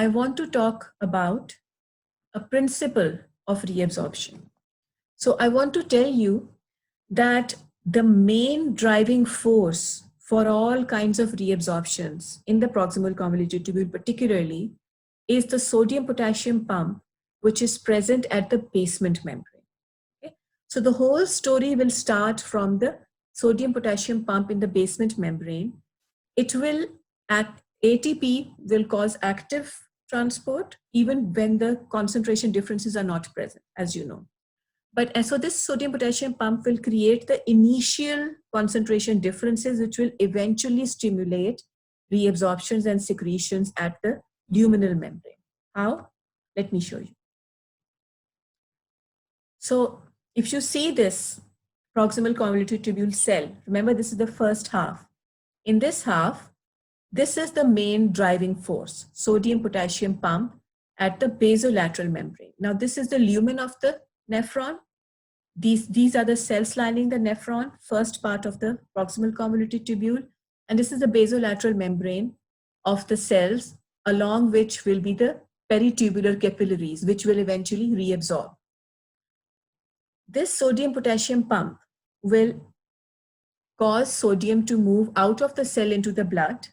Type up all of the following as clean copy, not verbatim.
I want to talk about a principle of reabsorption. So I want to tell you that the main driving force for all kinds of reabsorptions in the proximal convoluted tubule particularly is the sodium-potassium pump, which is present at the basement membrane. Okay? So the whole story will start from the sodium-potassium pump in the basement membrane. It will act, ATP will cause active transport even when the concentration differences are not present, as you know. But so this sodium potassium pump will create the initial concentration differences, which will eventually stimulate reabsorptions and secretions at the luminal membrane. How? Let me show you. So if you see this proximal convoluted tubule cell, remember this is the first half. In this half, this is the main driving force, sodium-potassium pump at the basolateral membrane. Now this is the lumen of the nephron. These are the cells lining the nephron, first part of the proximal convoluted tubule. And this is the basolateral membrane of the cells, along which will be the peritubular capillaries, which will eventually reabsorb. This sodium-potassium pump will cause sodium to move out of the cell into the blood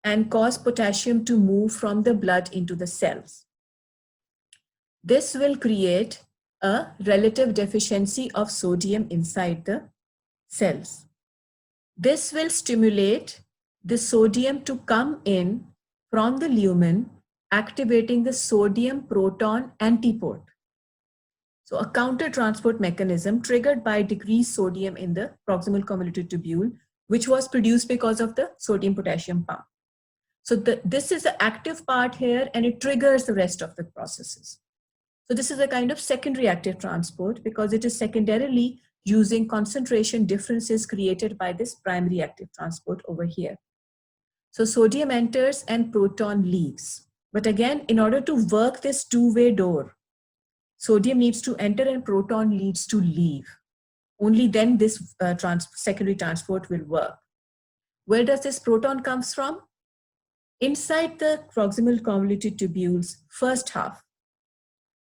and cause potassium to move from the blood into the cells. This will create a relative deficiency of sodium inside the cells. This will stimulate the sodium to come in from the lumen, activating the sodium proton antiport. So a counter transport mechanism triggered by decreased sodium in the proximal convoluted tubule, which was produced because of the sodium potassium pump. So this is the active part here, and it triggers the rest of the processes. So this is a kind of secondary active transport because it is secondarily using concentration differences created by this primary active transport over here. So sodium enters and proton leaves. But again, in order to work this two-way door, sodium needs to enter and proton needs to leave. Only then this secondary transport will work. Where does this proton comes from? Inside the proximal convoluted tubules, first half,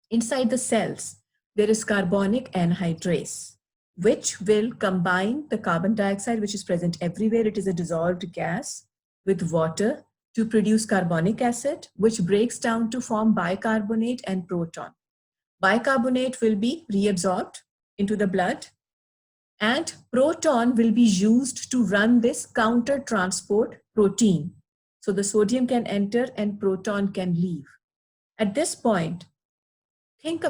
inside the cells, there is carbonic anhydrase, which will combine the carbon dioxide, which is present everywhere. It is a dissolved gas, with water to produce carbonic acid, which breaks down to form bicarbonate and proton. Bicarbonate will be reabsorbed into the blood, and proton will be used to run this counter transport protein. So the sodium can enter and proton can leave. At this point, take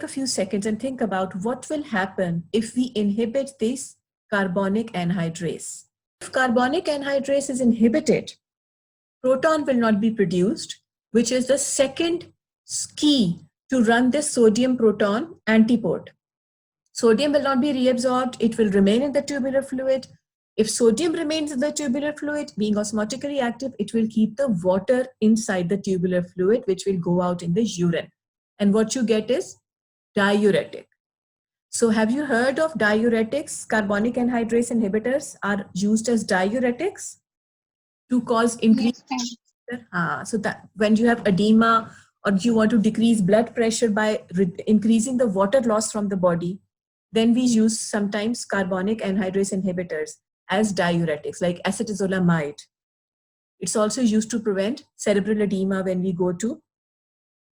a few seconds and think about what will happen if we inhibit this carbonic anhydrase. If carbonic anhydrase is inhibited, proton will not be produced, which is the second key to run this sodium proton antiport. Sodium will not be reabsorbed, it will remain in the tubular fluid. If sodium remains in the tubular fluid, being osmotically active, it will keep the water inside the tubular fluid, which will go out in the urine. And what you get is diuretic. So have you heard of diuretics? Carbonic anhydrase inhibitors are used as diuretics to cause increased. Yes, so that when you have edema or you want to decrease blood pressure by increasing the water loss from the body, then we use sometimes carbonic anhydrase inhibitors as diuretics, like acetazolamide. It's also used to prevent cerebral edema when we go to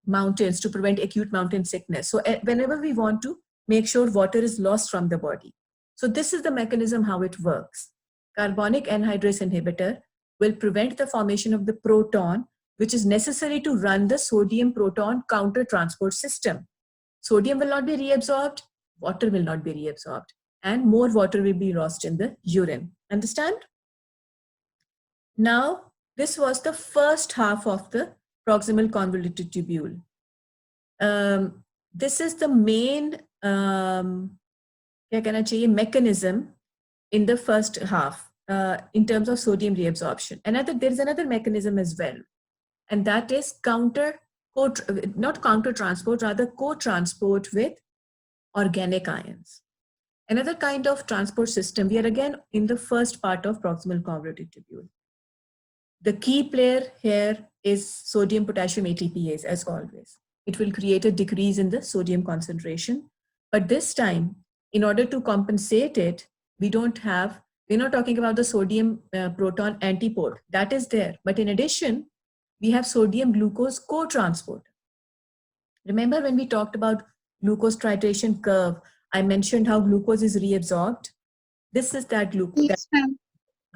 mountains, to prevent acute mountain sickness. So whenever we want to make sure water is lost from the body. So this is the mechanism how it works. Carbonic anhydrase inhibitor will prevent the formation of the proton, which is necessary to run the sodium proton counter transport system. Sodium will not be reabsorbed, water will not be reabsorbed, and more water will be lost in the urine. Understand? Now, this was the first half of the proximal convoluted tubule. This is the main mechanism in the first half in terms of sodium reabsorption. There is another mechanism as well, and that is co-transport with organic ions. Another kind of transport system, we are again in the first part of proximal convoluted tubule. The key player here is sodium potassium ATPase, as always. It will create a decrease in the sodium concentration. But this time, in order to compensate it, we're not talking about the sodium proton antiport. That is there. But in addition, we have sodium glucose co-transport. Remember when we talked about glucose titration curve, I mentioned how glucose is reabsorbed. This is that glucose. Yes, ma'am.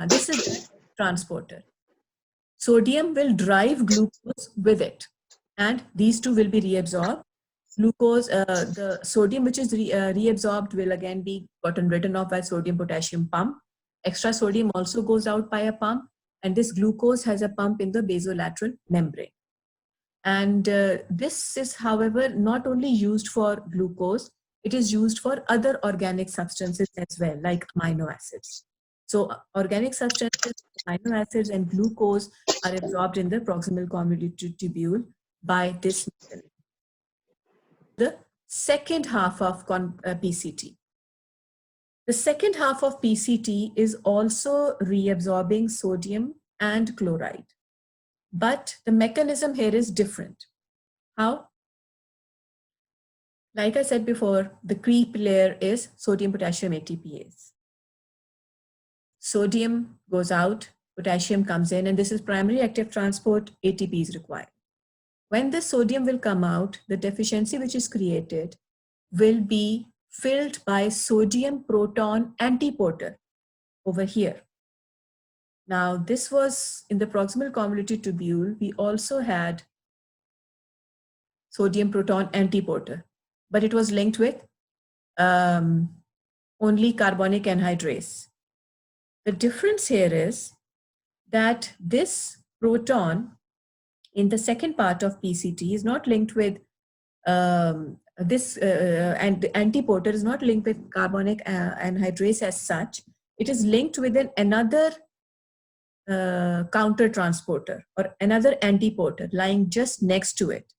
This is the transporter. Sodium will drive glucose with it, and these two will be reabsorbed. Glucose, the sodium which is reabsorbed will again be gotten rid of by sodium potassium pump. Extra sodium also goes out by a pump, and this glucose has a pump in the basolateral membrane. And this is, however, not only used for glucose, it is used for other organic substances as well, like amino acids. So organic substances, amino acids, and glucose are absorbed in the proximal convoluted tubule by this mechanism. The second half of PCT. The second half of PCT is also reabsorbing sodium and chloride. But the mechanism here is different. How? Like I said before, the key player is sodium potassium ATPase. Sodium goes out, potassium comes in, and this is primary active transport. ATP is required. When the sodium will come out, the deficiency which is created will be filled by sodium proton antiporter over here. Now, this was in the proximal convoluted tubule. We also had sodium proton antiporter, but it was linked with only carbonic anhydrase. The difference here is that this proton in the second part of PCT is not linked with and antiporter is not linked with carbonic anhydrase as such. It is linked with another counter transporter or another antiporter lying just next to it.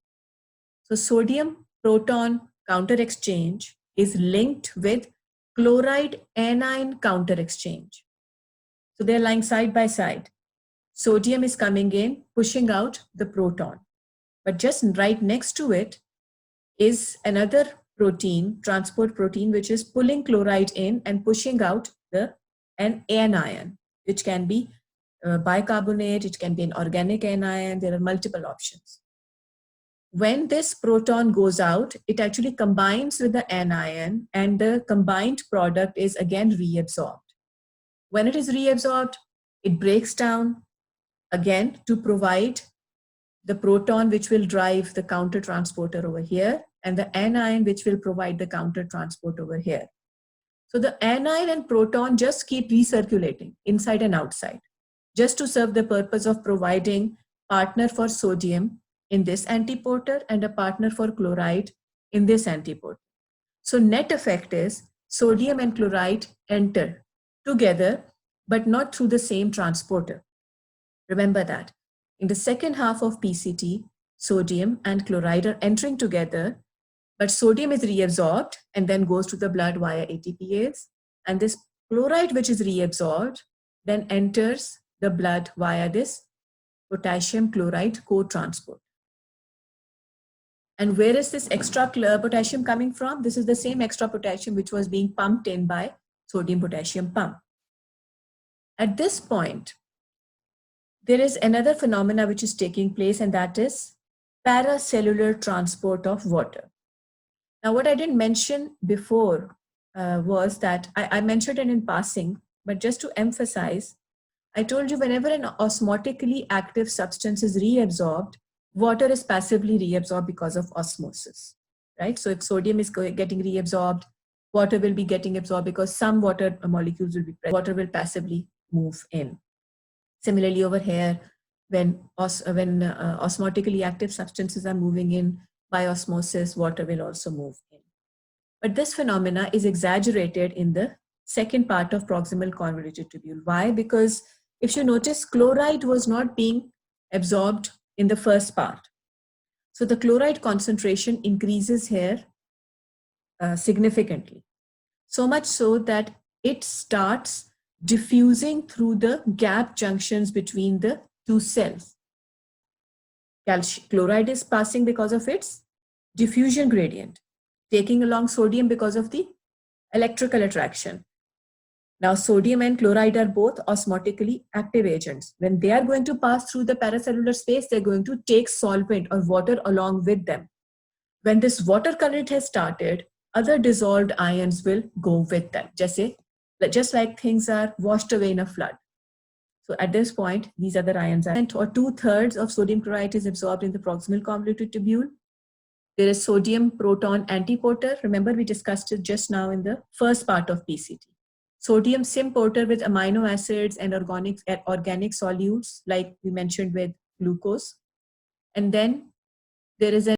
So sodium proton counter exchange is linked with chloride anion counter exchange. So they're lying side by side. Sodium is coming in, pushing out the proton. But just right next to it is another protein, transport protein, which is pulling chloride in and pushing out an anion, which can be bicarbonate, it can be an organic anion. There are multiple options. When this proton goes out, it actually combines with the anion, and the combined product is again reabsorbed. When it is reabsorbed, it breaks down again to provide the proton which will drive the counter transporter over here, and the anion which will provide the counter transport over here. So the anion and proton just keep recirculating inside and outside, just to serve the purpose of providing partner for sodium in this antiporter and a partner for chloride in this antiporter. So net effect is sodium and chloride enter together, but not through the same transporter. Remember that. In the second half of PCT, sodium and chloride are entering together, but sodium is reabsorbed and then goes to the blood via ATPase. And this chloride, which is reabsorbed, then enters the blood via this potassium chloride co-transport. And where is this extra potassium coming from? This is the same extra potassium which was being pumped in by sodium potassium pump. At this point, there is another phenomena which is taking place, and that is paracellular transport of water. Now, what I didn't mention before was that I mentioned it in passing, but just to emphasize, I told you whenever an osmotically active substance is reabsorbed, water is passively reabsorbed because of osmosis, right? So if sodium is getting reabsorbed, water will be getting absorbed because some water molecules will be present. Water will passively move in. Similarly, over here, when osmotically active substances are moving in by osmosis, water will also move in. But this phenomena is exaggerated in the second part of proximal convoluted tubule. Why? Because if you notice, chloride was not being absorbed in the first part. So the chloride concentration increases here significantly. So much so that it starts diffusing through the gap junctions between the two cells. Calcium chloride is passing because of its diffusion gradient, taking along sodium because of the electrical attraction. Now, sodium and chloride are both osmotically active agents. When they are going to pass through the paracellular space, they're going to take solvent or water along with them. When this water current has started, other dissolved ions will go with them, just like things are washed away in a flood. So at this point, these other ions are, or 2/3 of sodium chloride is absorbed in the proximal convoluted tubule. There is sodium proton antiporter. Remember, we discussed it just now in the first part of PCT. Sodium symporter with amino acids and organic solutes, like we mentioned with glucose. And then there is an